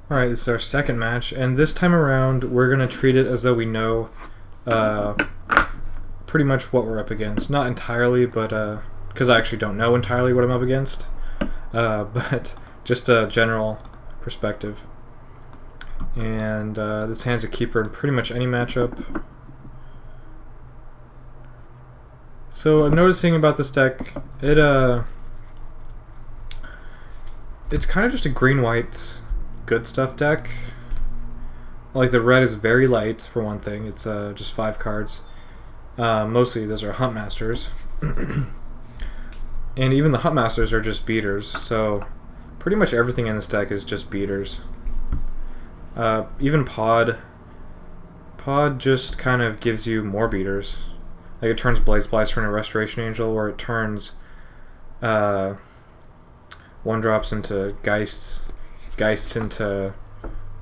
Alright, this is our second match, and this time around we're going to treat it as though we know uh, pretty much what we're up against. Not entirely, but because I actually don't know entirely what I'm up against, but just a general perspective. And this hand's a keeper in pretty much any matchup. So I'm noticing about this deck, it's kind of just a green-white good stuff deck. Like, the red is very light, for one thing. It's just 5 cards. Mostly those are Huntmasters. And even the Huntmasters are just beaters, so pretty much everything in this deck is just beaters. Even Pod just kind of gives you more beaters. Like, it turns Blade Splicer into Restoration Angel, or it turns 1-drops into Geists into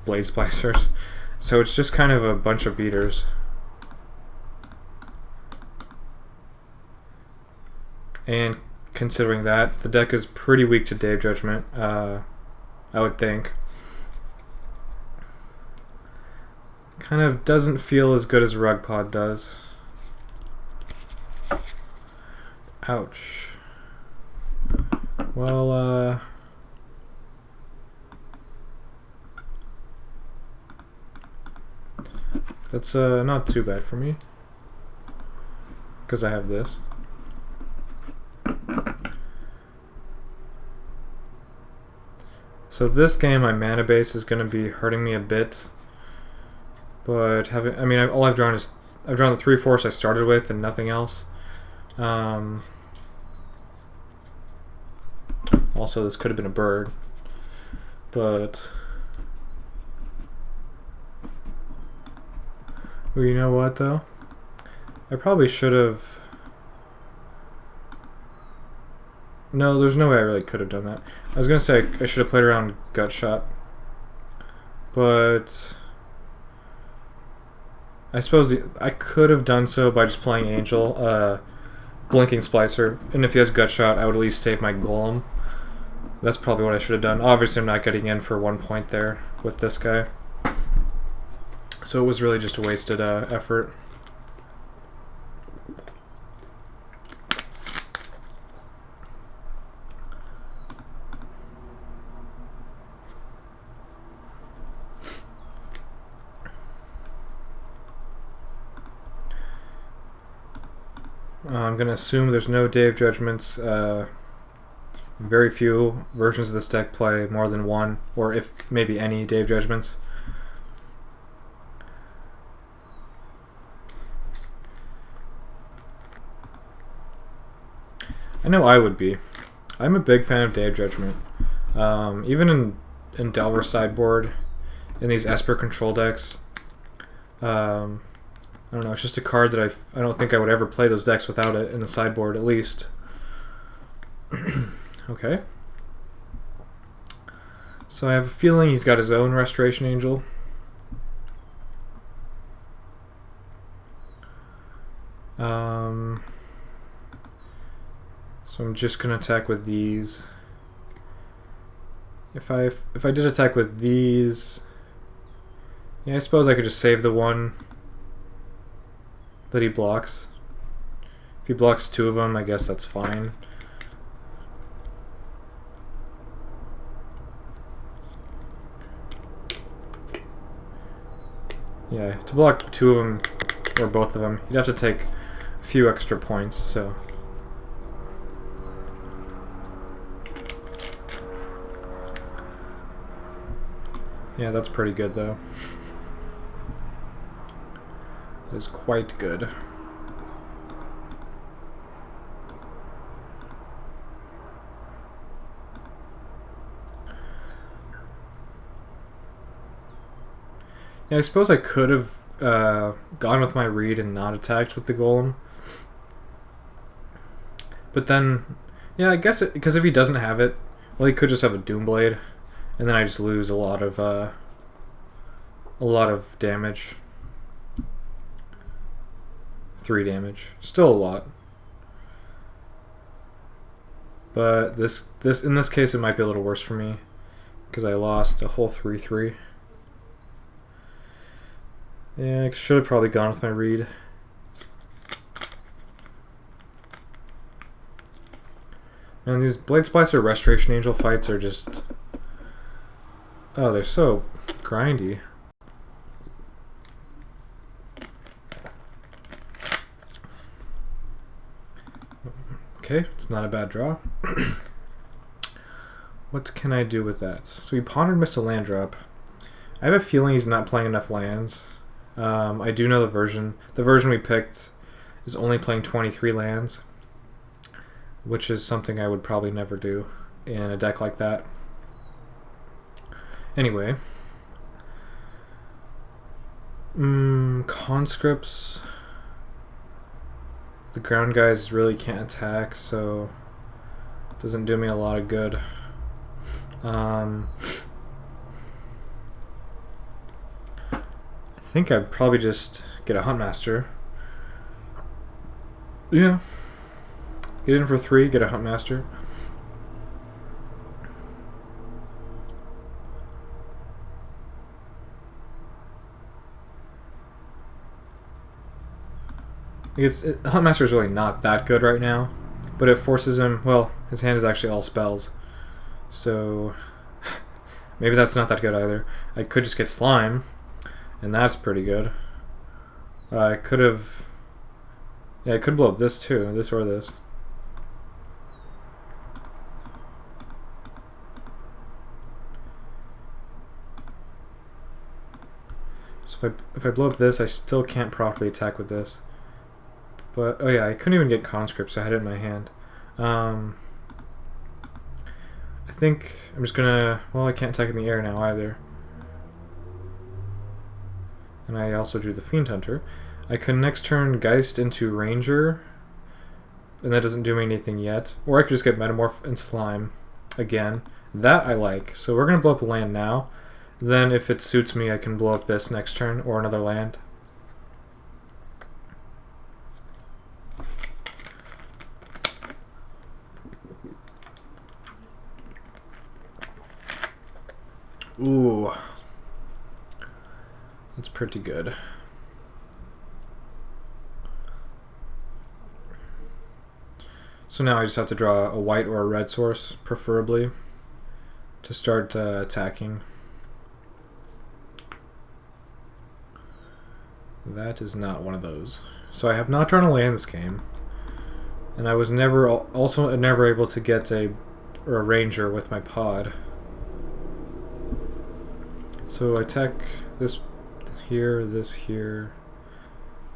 Blade Splicers. So it's just kind of a bunch of beaters. And considering that, the deck is pretty weak to Dave Judgment, I would think. Kind of doesn't feel as good as Rugpod does. Ouch. Well, that's not too bad for me, because I have this. So this game, my mana base is going to be hurting me a bit, but all I've drawn is the 3 force I started with and nothing else. Also, this could have been a bird, but well, you know what though? I probably should have. No, there's no way I really could have done that. I was gonna say I should have played around Gut Shot, but I suppose I could have done so by just playing Angel, Blinking Splicer, and if he has Gut Shot, I would at least save my Golem. That's probably what I should have done. Obviously, I'm not getting in for 1 point there with this guy, so it was really just a wasted effort. I'm going to assume there's no Dave Judgments. Very few versions of this deck play more than one, or if maybe any, Dave Judgments. I know I would be. I'm a big fan of Dave Judgment. Even in Delver's sideboard, in these Esper control decks, I don't know, it's just a card that I don't think I would ever play those decks without it in the sideboard, at least. Okay. So I have a feeling he's got his own Restoration Angel. So I'm just gonna attack with these. If I did attack with these, yeah, I suppose I could just save the one that he blocks. If he blocks 2 of them, I guess that's fine. Yeah, to block 2 of them, or both of them, you'd have to take a few extra points, so. Yeah, that's pretty good, though. It is quite good. Yeah, I suppose I could have gone with my read and not attacked with the Golem. But then, yeah, I guess because if he doesn't have it, well, he could just have a Doomblade, and then I just lose a lot of damage. 3 damage, still a lot. But in this case, it might be a little worse for me, because I lost a whole 3-3. Yeah, I should have probably gone with my read. And these Blade Splicer Restoration Angel fights are just... oh, they're so grindy. Okay, it's not a bad draw. What can I do with that? So he pondered, missed a land drop. I have a feeling he's not playing enough lands. I do know the version. The version we picked is only playing 23 lands, which is something I would probably never do in a deck like that. Anyway. Conscripts. The ground guys really can't attack, so it doesn't do me a lot of good. I think I'd probably just get a Huntmaster. Yeah. Get in for 3, get a Huntmaster. Huntmaster is really not that good right now, but it forces him, well, his hand is actually all spells, so maybe that's not that good either. I could just get Slime, and that's pretty good. I could have, yeah, I could blow up this too, this or this. So if I blow up this, I still can't properly attack with this. But, oh yeah, I couldn't even get Conscript, so I had it in my hand. I think I'm just gonna... well, I can't attack in the air now either. And I also drew the Fiend Hunter. I could next turn Geist into Ranger, and that doesn't do me anything yet. Or I could just get Metamorph and Slime again. That I like. So we're gonna blow up a land now. Then if it suits me, I can blow up this next turn, or another land. Ooh, that's pretty good. So now I just have to draw a white or a red source, preferably, to start attacking. That is not one of those. So I have not drawn a land this game, and I was never able to get a ranger with my pod. So I attack this here, this here,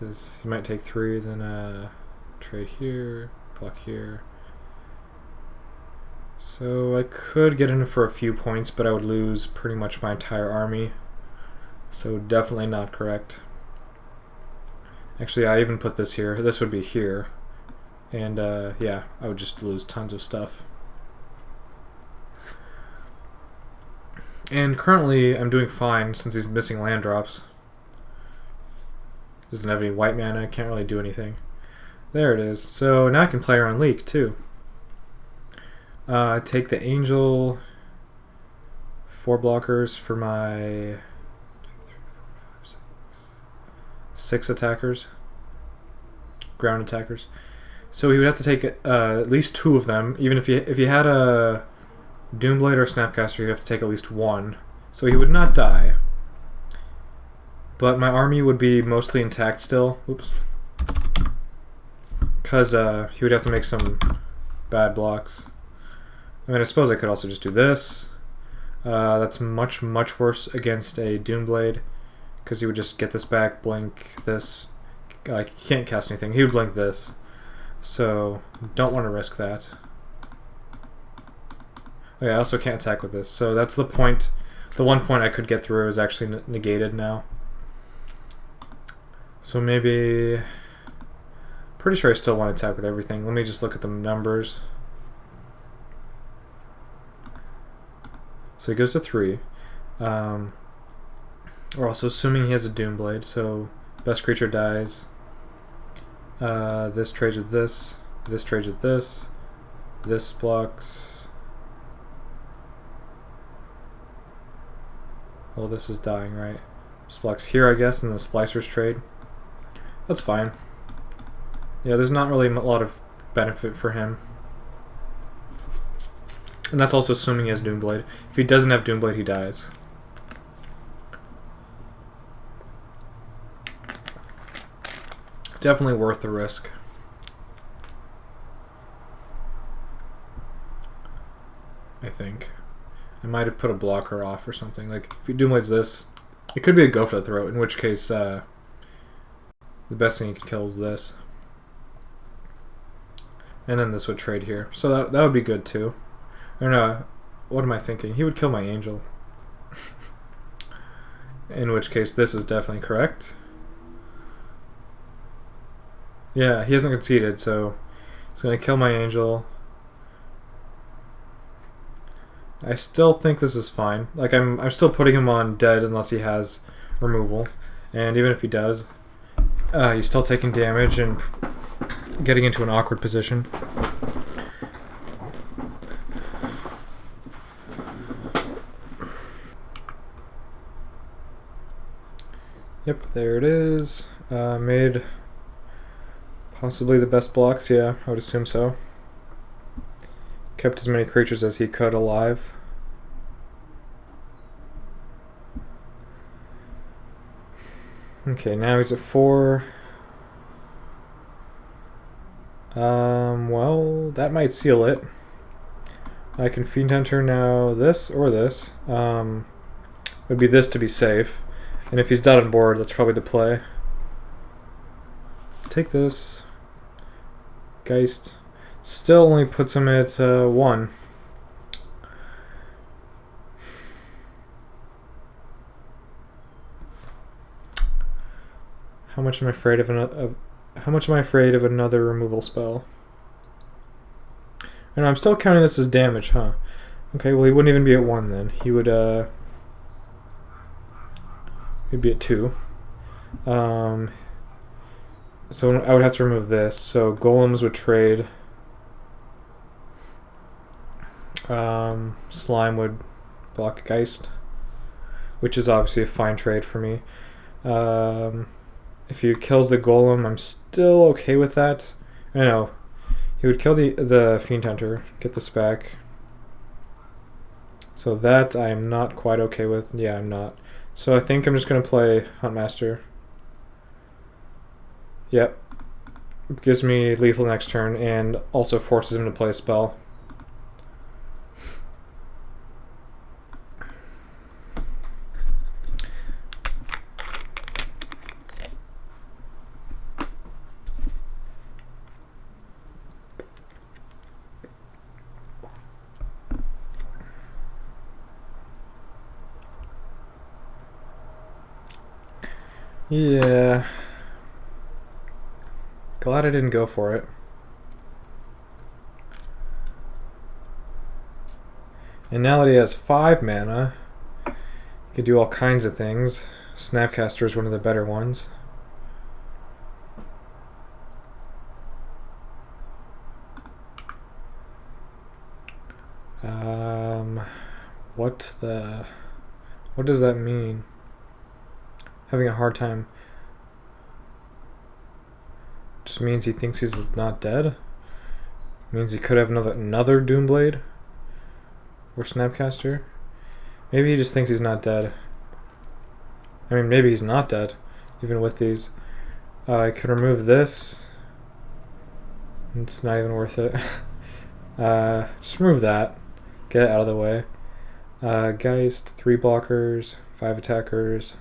this. You might take 3, then trade here, block here. So I could get in for a few points, but I would lose pretty much my entire army. So definitely not correct. Actually, I even put this here. This would be here. And yeah, I would just lose tons of stuff. And currently, I'm doing fine since he's missing land drops. Doesn't have any white mana, can't really do anything. There it is. So now I can play around Leak, too. Take the Angel, 4 blockers for my 6 attackers, ground attackers. So he would have to take at least 2 of them. Even if you had a Doomblade or Snapcaster, you have to take at least 1. So he would not die. But my army would be mostly intact still. Oops. Because he would have to make some bad blocks. I mean, I suppose I could also just do this. That's much, much worse against a Doomblade. Because he would just get this back, blink this. He can't cast anything. He would blink this. So, don't want to risk that. Okay, I also can't attack with this, so that's the point. The one point I could get through is actually negated now. So maybe... pretty sure I still want to attack with everything. Let me just look at the numbers. So he goes to 3. We're also assuming he has a Doomblade, so best creature dies. This trades with this. This trades with this. This blocks... Well, this is dying, right? Splux here, I guess, in the Splicers trade. That's fine. Yeah, there's not really a lot of benefit for him. And that's also assuming he has Doomblade. If he doesn't have Doomblade, he dies. Definitely worth the risk. I think. I might have put a blocker off or something. Like, if he Doomblade's this, it could be a go for the throat, in which case, the best thing he can kill is this. And then this would trade here. So that would be good too. Or no, what am I thinking? He would kill my angel. In which case, this is definitely correct. Yeah, he hasn't conceded, so he's going to kill my angel. I still think this is fine. Like, I'm still putting him on dead unless he has removal. And even if he does, he's still taking damage and getting into an awkward position. Yep, there it is. Made possibly the best blocks, yeah, I would assume so. Kept as many creatures as he could alive. Okay, now he's at 4. Well, that might seal it. I can Fiend Hunter now this or this. Would be this to be safe. And if he's dead on board, that's probably the play. Take this. Geist. Still only puts him at 1. How much am I afraid of another removal spell? And I'm still counting this as damage, huh? Okay, well he wouldn't even be at 1 then. He would he'd be at 2. So I would have to remove this. So golems would trade. Slime would block Geist, which is obviously a fine trade for me. If he kills the golem, I'm still okay with that. I know. He would kill the Fiend Hunter, get this back. So that I am not quite okay with. Yeah, I'm not. So I think I'm just going to play Huntmaster. Yep. Gives me lethal next turn and also forces him to play a spell. Yeah. Glad I didn't go for it. And now that he has 5 mana, he can do all kinds of things. Snapcaster is one of the better ones. What does that mean? Having a hard time. Just means he thinks he's not dead. Means he could have another Doomblade or Snapcaster. Maybe he just thinks he's not dead. I mean, maybe he's not dead, even with these. I could remove this. It's not even worth it. Just remove that. Get it out of the way. Geist, 3 blockers, 5 attackers.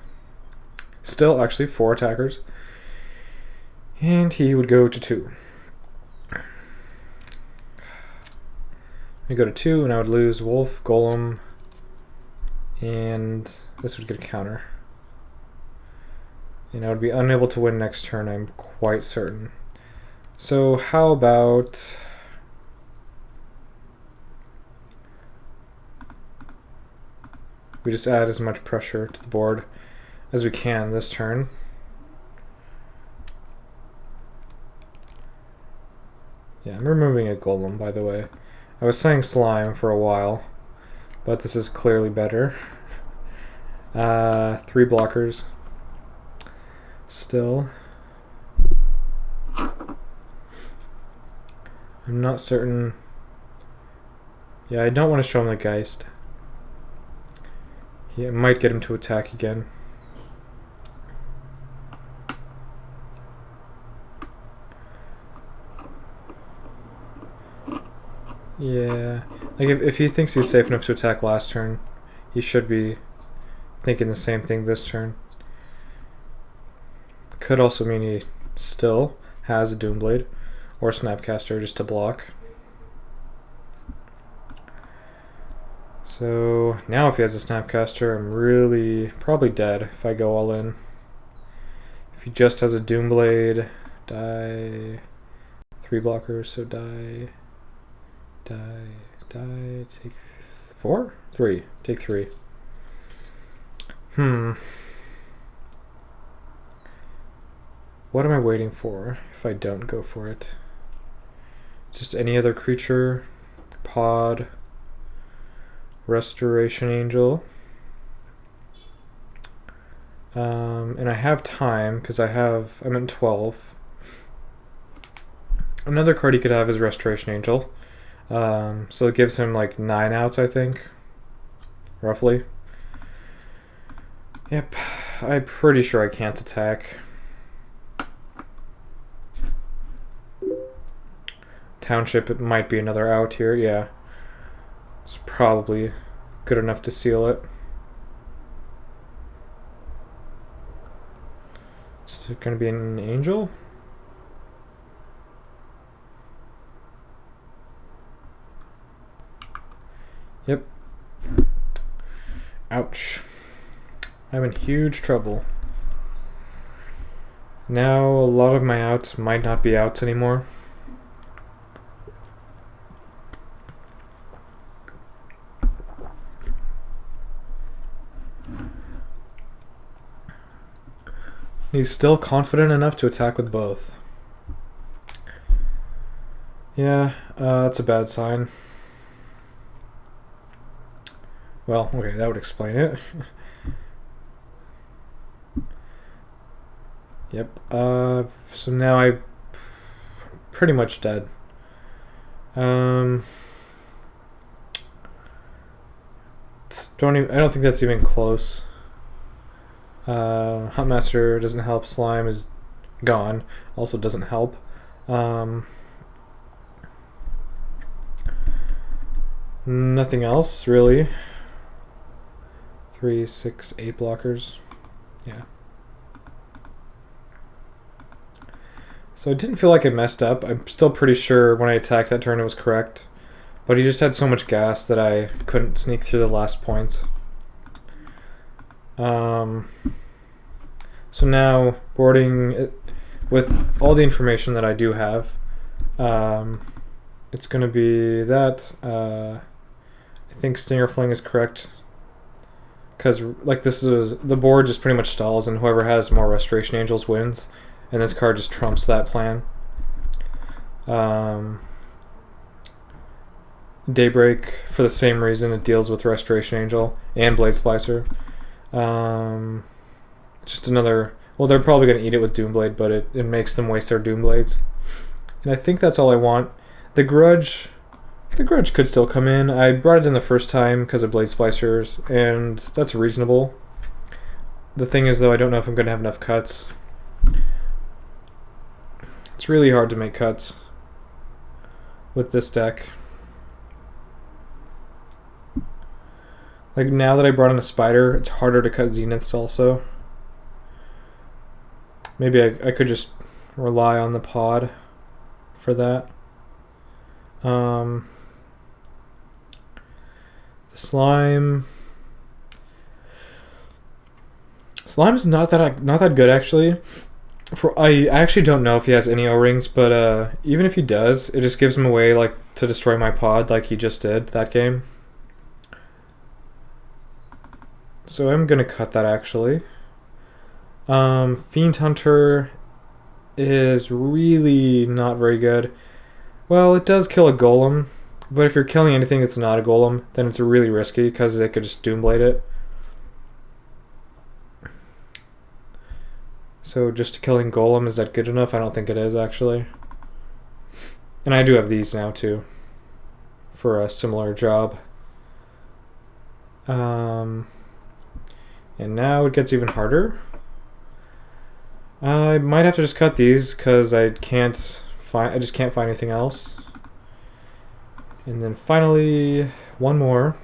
Still, actually, 4 attackers. And he would go to 2. I go to 2, and I would lose Wolf, Golem, and this would get a counter. And I would be unable to win next turn, I'm quite certain. So how about... we just add as much pressure to the board as we can this turn. Yeah, I'm removing a golem, by the way. I was saying slime for a while, but this is clearly better. 3 blockers. Still. I'm not certain. Yeah, I don't want to show him the Geist. He might get him to attack again. Yeah, like if he thinks he's safe enough to attack last turn, he should be thinking the same thing this turn. Could also mean he still has a Doomblade or Snapcaster just to block. So now if he has a Snapcaster, I'm really probably dead if I go all in. If he just has a Doomblade, die 3 blockers, so die, take 4? 3. Take 3. What am I waiting for if I don't go for it? Just any other creature, pod, Restoration Angel. And I have time because I'm at 12. Another card he could have is Restoration Angel. So it gives him like 9 outs, I think, roughly. Yep, I'm pretty sure I can't attack. Township, it might be another out here, yeah. It's probably good enough to seal it. Is it going to be an Angel? Yep. Ouch. I'm in huge trouble. Now a lot of my outs might not be outs anymore. He's still confident enough to attack with both. Yeah, that's a bad sign. Well, okay, that would explain it. Yep, so now I'm pretty much dead. I don't think that's even close. Huntmaster doesn't help, Slime is gone, also doesn't help. Nothing else, really. 3, 6, 8 blockers. Yeah. So I didn't feel like I messed up. I'm still pretty sure when I attacked that turn it was correct. But he just had so much gas that I couldn't sneak through the last points. So now, boarding with all the information that I do have, it's going to be that. I think Stinger Fling is correct. Because like the board just pretty much stalls, and whoever has more Restoration Angels wins. And this card just trumps that plan. Daybreak, for the same reason, it deals with Restoration Angel and Blade Splicer. Just another... Well, they're probably going to eat it with Doomblade, but it makes them waste their Doomblades. And I think that's all I want. The Grudge could still come in. I brought it in the first time because of Blade Splicers, and that's reasonable. The thing is, though, I don't know if I'm going to have enough cuts. It's really hard to make cuts with this deck. Like, now that I brought in a Spider, it's harder to cut Zeniths also. Maybe I could just rely on the pod for that. The Slime is not that good, actually. I actually don't know if he has any O-rings, but even if he does, it just gives him a way like to destroy my pod like he just did that game. So I'm gonna cut that actually. Fiend Hunter is really not very good. Well, it does kill a golem, but if you're killing anything that's not a golem, then it's really risky because they could just Doomblade it. So just killing Golem, is that good enough? I don't think it is, actually. And I do have these now, too, for a similar job. And now it gets even harder. I might have to just cut these, because I just can't find anything else. And then finally, one more.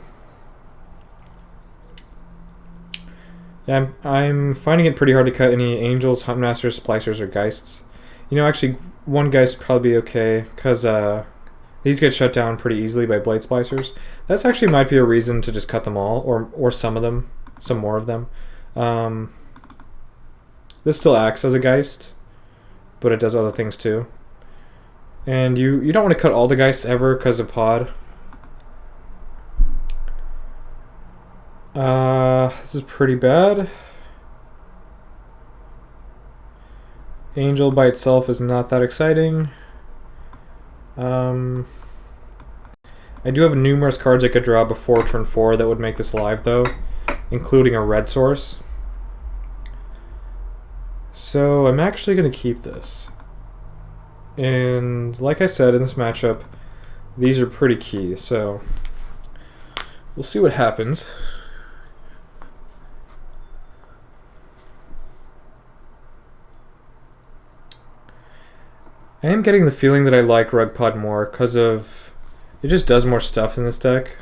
Yeah, I'm finding it pretty hard to cut any Angels, Huntmasters, Splicers, or Geists. You know, actually, one Geist would probably be okay, because these get shut down pretty easily by Blade Splicers. That's actually might be a reason to just cut them all, or some of them, some more of them. This still acts as a Geist, but it does other things too. And you don't want to cut all the Geists ever because of Pod. This is pretty bad. Angel by itself is not that exciting. I do have numerous cards I could draw before turn 4 that would make this live, though, including a red source. So I'm actually going to keep this. And like I said in this matchup, these are pretty key, so we'll see what happens. I am getting the feeling that I like Rugpod more because of it just does more stuff in this deck.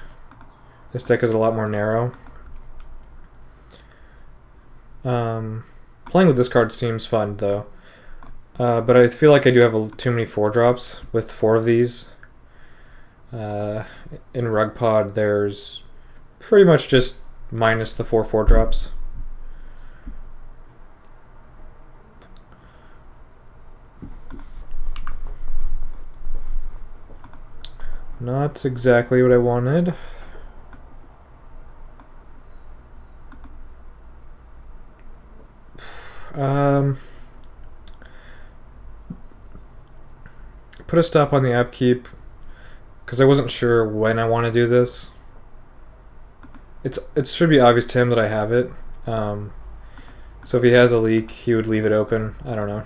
This deck is a lot more narrow. Playing with this card seems fun though, but I feel like I do have too many 4-drops with 4 of these. In Rugpod, there's pretty much just minus the 4 4-drops. Not exactly what I wanted. Put a stop on the upkeep because I wasn't sure when I want to do this. It should be obvious to him that I have it. So if he has a leak, he would leave it open. I don't know.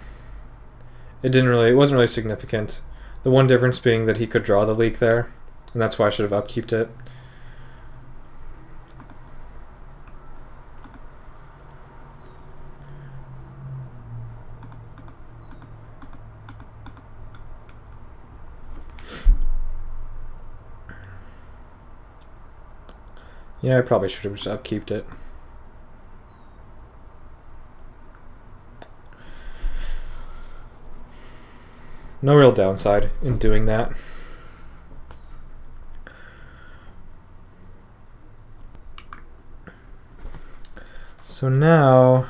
It wasn't really significant. The one difference being that he could draw the leak there, and that's why I should have upkeeped it. Yeah, I probably should have just upkeeped it. No real downside in doing that. So now,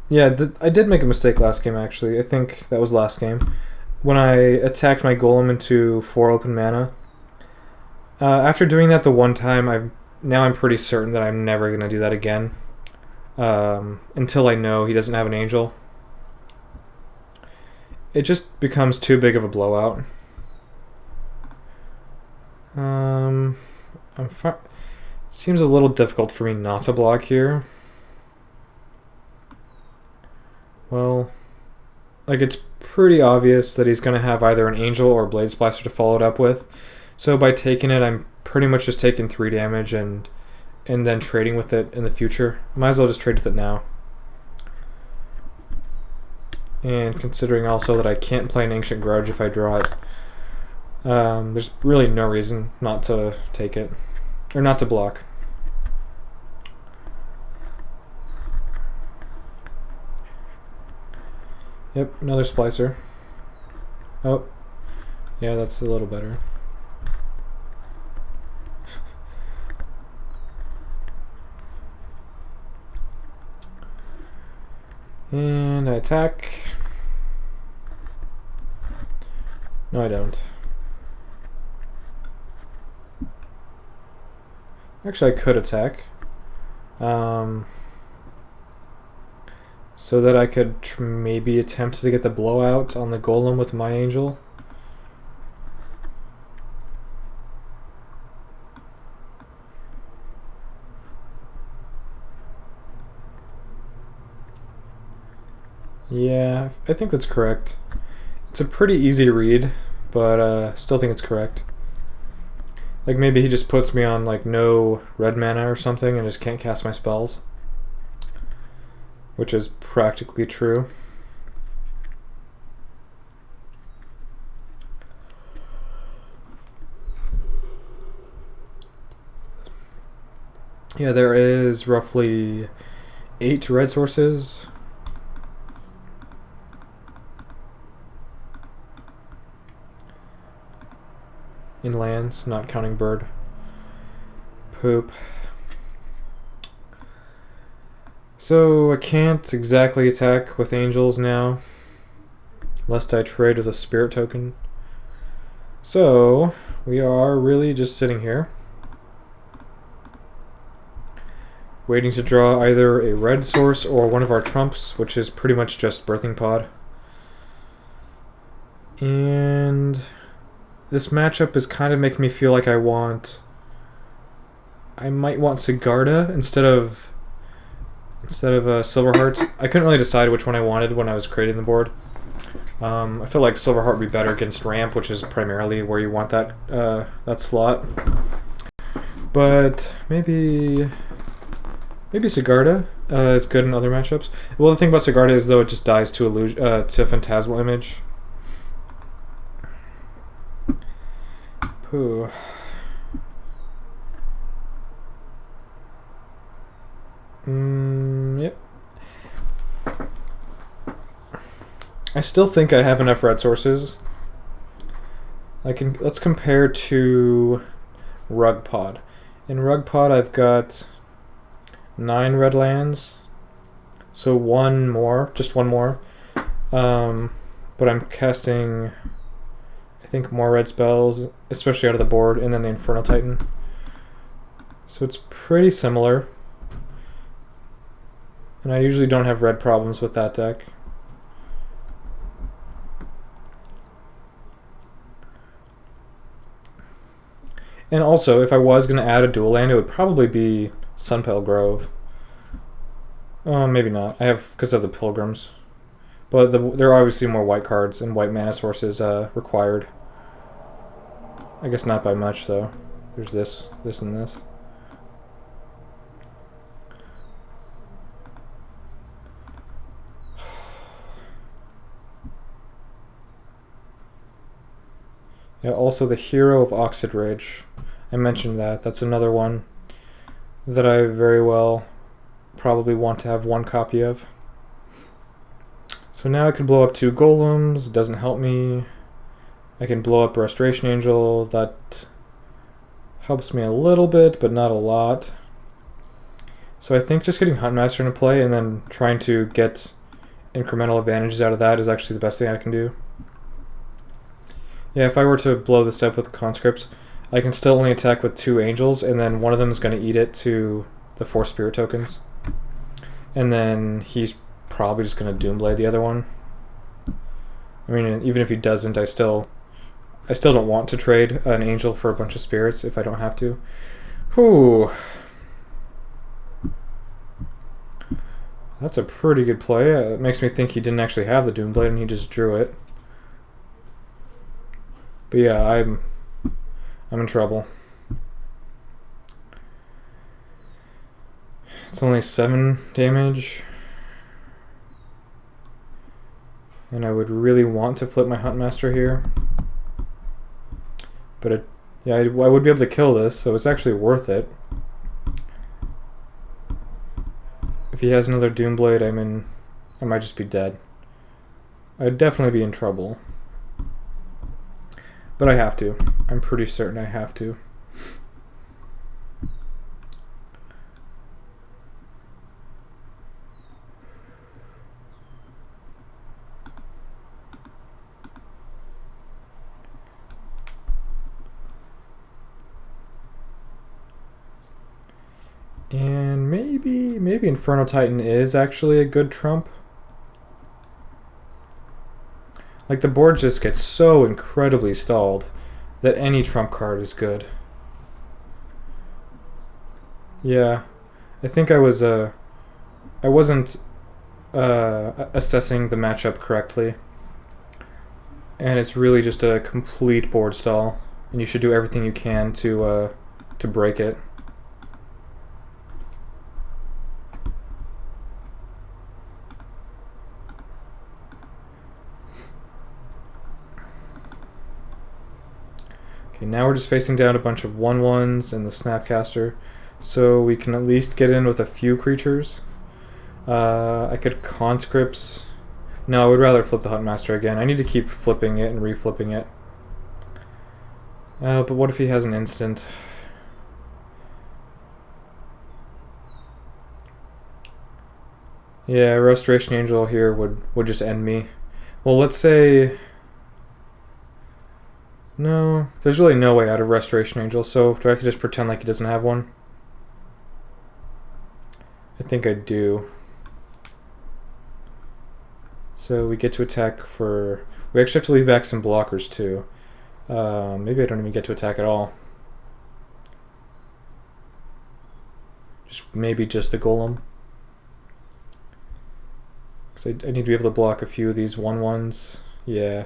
yeah, I did make a mistake last game actually. I think that was last game. When I attacked my Golem into 4 open mana. After doing that the one time, I'm pretty certain that I'm never going to do that again. Until I know he doesn't have an Angel. It just becomes too big of a blowout. It seems a little difficult for me not to block here. Well, like it's pretty obvious that he's going to have either an Angel or Blade Splicer to follow it up with. So by taking it, I'm pretty much just taking 3 damage and then trading with it in the future. Might as well just trade with it now. And considering also that I can't play an Ancient Grudge if I draw it, there's really no reason not to take it. Or not to block. Yep, another Splicer. Oh, yeah, that's a little better. And I attack. No, I don't. Actually, I could attack. So that I could maybe attempt to get the blowout on the Golem with my Angel. Yeah, I think that's correct. It's a pretty easy read, but still think it's correct. Like maybe he just puts me on like no red mana or something and just can't cast my spells. Which is practically true. Yeah, there is roughly 8 red sources. In lands, not counting bird. Poop. So I can't exactly attack with angels now, lest I trade with a spirit token. So we are really just sitting here, waiting to draw either a red source or one of our trumps, which is pretty much just Birthing Pod. And this matchup is kind of making me feel like I might want Sigarda instead of Silverheart. I couldn't really decide which one I wanted when I was creating the board. I feel like Silverheart would be better against Ramp, which is primarily where you want that slot. But maybe Sigarda is good in other matchups. Well, the thing about Sigarda is though it just dies to Phantasmal Image. Ooh. Yep. I still think I have enough red sources. Let's compare to Rugpod. In Rugpod I've got 9 red lands. So just one more. But I'm casting I think more red spells, especially out of the board, and then the Infernal Titan. So it's pretty similar. And I usually don't have red problems with that deck. And also, if I was going to add a dual land, it would probably be Sunpale Grove. Maybe not. I have because of the Pilgrims. But there are obviously more white cards and white mana sources required. I guess not by much, though. There's this, and this. Yeah, also the Hero of Oxid Ridge. I mentioned that. That's another one that I very well probably want to have one copy of. So now I can blow up 2 golems. It doesn't help me. I can blow up Restoration Angel. That helps me a little bit, but not a lot. So I think just getting Huntmaster into play and then trying to get incremental advantages out of that is actually the best thing I can do. Yeah, if I were to blow this up with Conscripts, I can still only attack with 2 angels, and then one of them is going to eat it to the 4 spirit tokens. And then he's probably just going to Doomblade the other one. I mean, even if he doesn't, I still don't want to trade an angel for a bunch of spirits if I don't have to. Whew. That's a pretty good play. It makes me think he didn't actually have the Doomblade and he just drew it. But yeah, I'm in trouble. It's only 7 damage. And I would really want to flip my Huntmaster here. But I would be able to kill this, so it's actually worth it. If he has another Doomblade, I might just be dead. I'd definitely be in trouble. But I have to. I'm pretty certain I have to. And maybe Infernal Titan is actually a good trump. Like, the board just gets so incredibly stalled that any trump card is good. Yeah, I think I wasn't assessing the matchup correctly. And it's really just a complete board stall, and you should do everything you can to break it. Okay, now we're just facing down a bunch of 1/1s and the Snapcaster, so we can at least get in with a few creatures. I could Conscripts. No, I would rather flip the Huntmaster again. I need to keep flipping it and reflipping it. But what if he has an instant? Yeah, Restoration Angel here would just end me. Well, let's say... No, there's really no way out of Restoration Angel, so do I have to just pretend like he doesn't have one? I think I do. So we get to attack for... We actually have to leave back some blockers too. Maybe I don't even get to attack at all. Maybe just the Golem. Because I need to be able to block a few of these 1/1s. Yeah,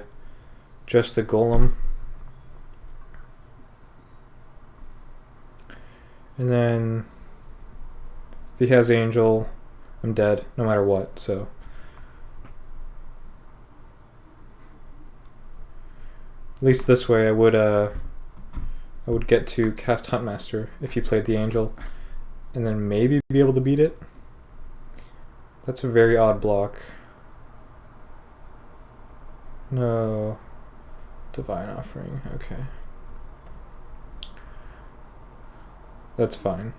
just the Golem. And then if he has Angel, I'm dead no matter what, so... At least this way I would get to cast Huntmaster if he played the Angel, and then maybe be able to beat it. That's a very odd block. No. Divine Offering, okay. That's fine.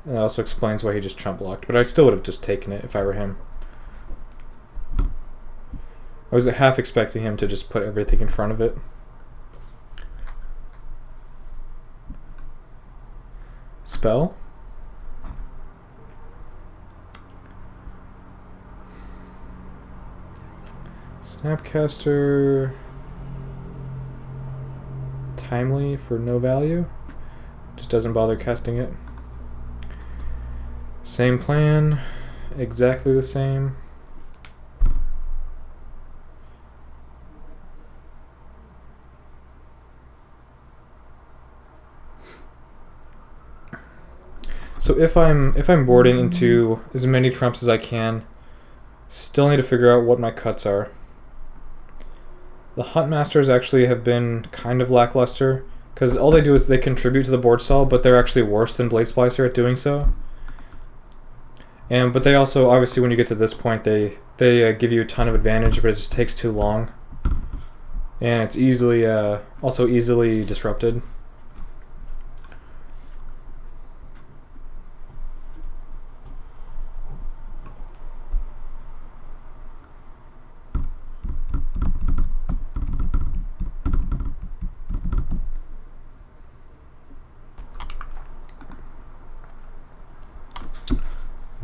That also explains why he just chump blocked, but I still would have just taken it if I were him. I was half expecting him to just put everything in front of it. Spell? Snapcaster... Timely for no value. Just doesn't bother casting it. Same plan. Exactly the same. So if I'm boarding into as many trumps as I can, still need to figure out what my cuts are. The Huntmasters actually have been kind of lackluster, because all they do is they contribute to the board stall, but they're actually worse than Blade Splicer at doing so. But they also, obviously when you get to this point, they give you a ton of advantage, but it just takes too long. And it's easily, also easily disrupted.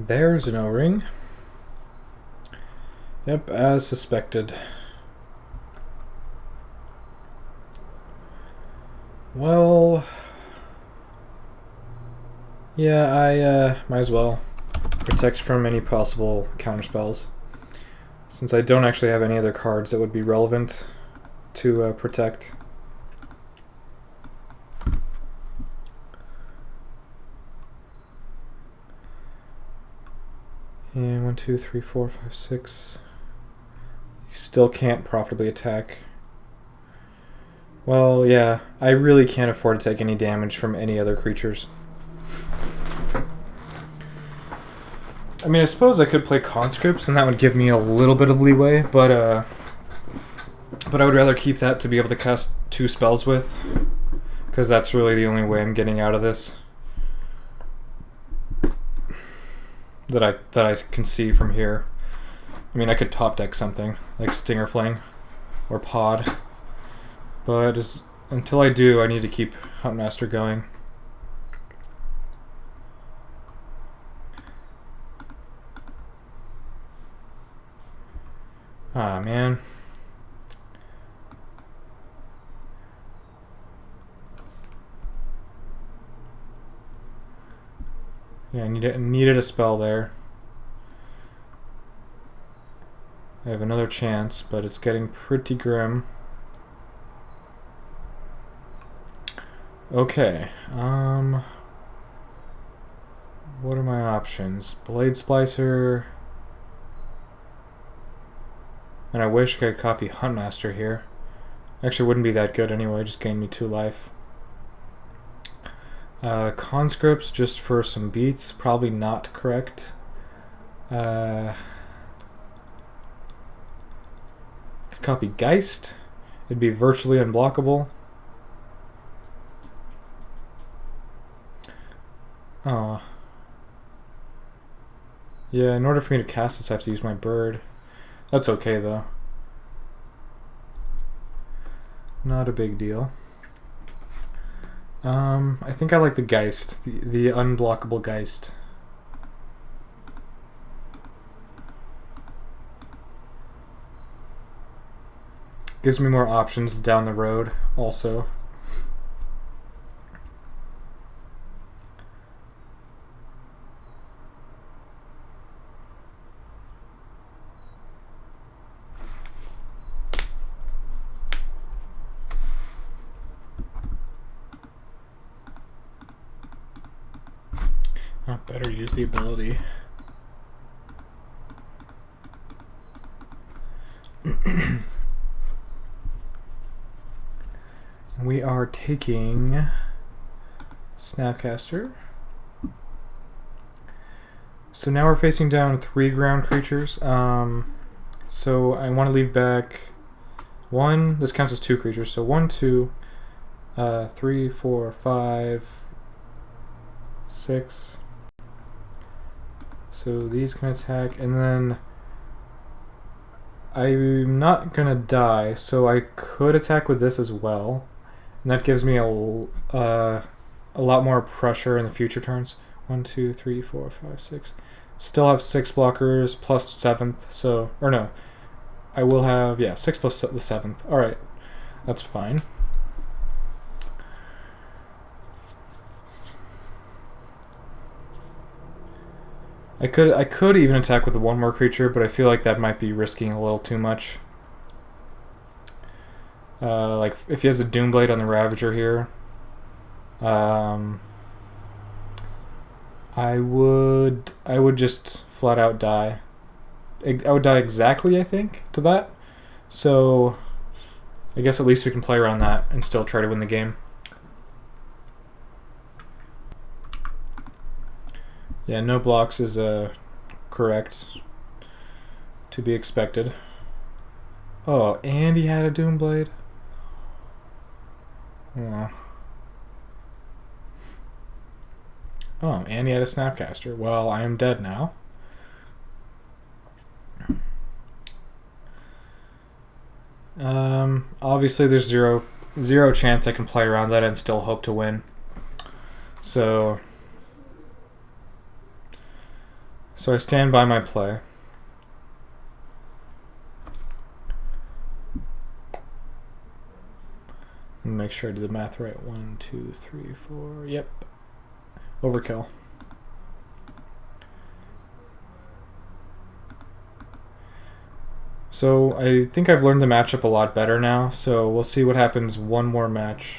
There's an O-ring. Yep, as suspected. Well... Yeah, I might as well protect from any possible counterspells, since I don't actually have any other cards that would be relevant to protect. And 1, 2, 3, 4, 5, 6. You still can't profitably attack. Well, yeah, I really can't afford to take any damage from any other creatures. I mean, I suppose I could play Conscripts, and that would give me a little bit of leeway, but I would rather keep that to be able to cast 2 spells with, because that's really the only way I'm getting out of this. That I can see from here. I mean, I could top deck something like Stinger Fling or Pod, but until I do, I need to keep Huntmaster going. Ah, man. Yeah, I needed a spell there. I have another chance, but it's getting pretty grim. Okay, what are my options? Blade Splicer, and I wish I could copy Huntmaster here. Actually, wouldn't be that good anyway, just gained me 2 life. Conscripts just for some beats, probably not correct. Could copy Geist, it'd be virtually unblockable. Oh. Yeah, in order for me to cast this I have to use my bird. That's okay though. Not a big deal. I think I like the Geist, the unblockable Geist. Gives me more options down the road also. I better use the ability. We are taking Snapcaster. So now we're facing down 3 ground creatures. So I want to leave back 1. This counts as 2 creatures. So 1, 2, 3, 4, 5, 6. So these can attack, and then I'm not gonna die, so I could attack with this as well, and that gives me a lot more pressure in the future turns. 1, 2, 3, 4, 5, 6. Still have 6 blockers plus 7th, so, or no, I will have, yeah, 6 plus the 7th. Alright, that's fine. I could even attack with the 1 more creature, but I feel like that might be risking a little too much. Like if he has a Doomblade on the Ravager here, I would just flat out die. I would die exactly, I think, to that. So I guess at least we can play around that and still try to win the game. Yeah, no blocks is correct. To be expected. Oh, and he had a Doomblade? Oh. Oh, and he had a Snapcaster. Well, I am dead now. Obviously there's zero chance I can play around that and still hope to win. So I stand by my play. Make sure I did the math right. 1, 2, 3, 4. Yep. Overkill. So I think I've learned the matchup a lot better now, so we'll see what happens one more match.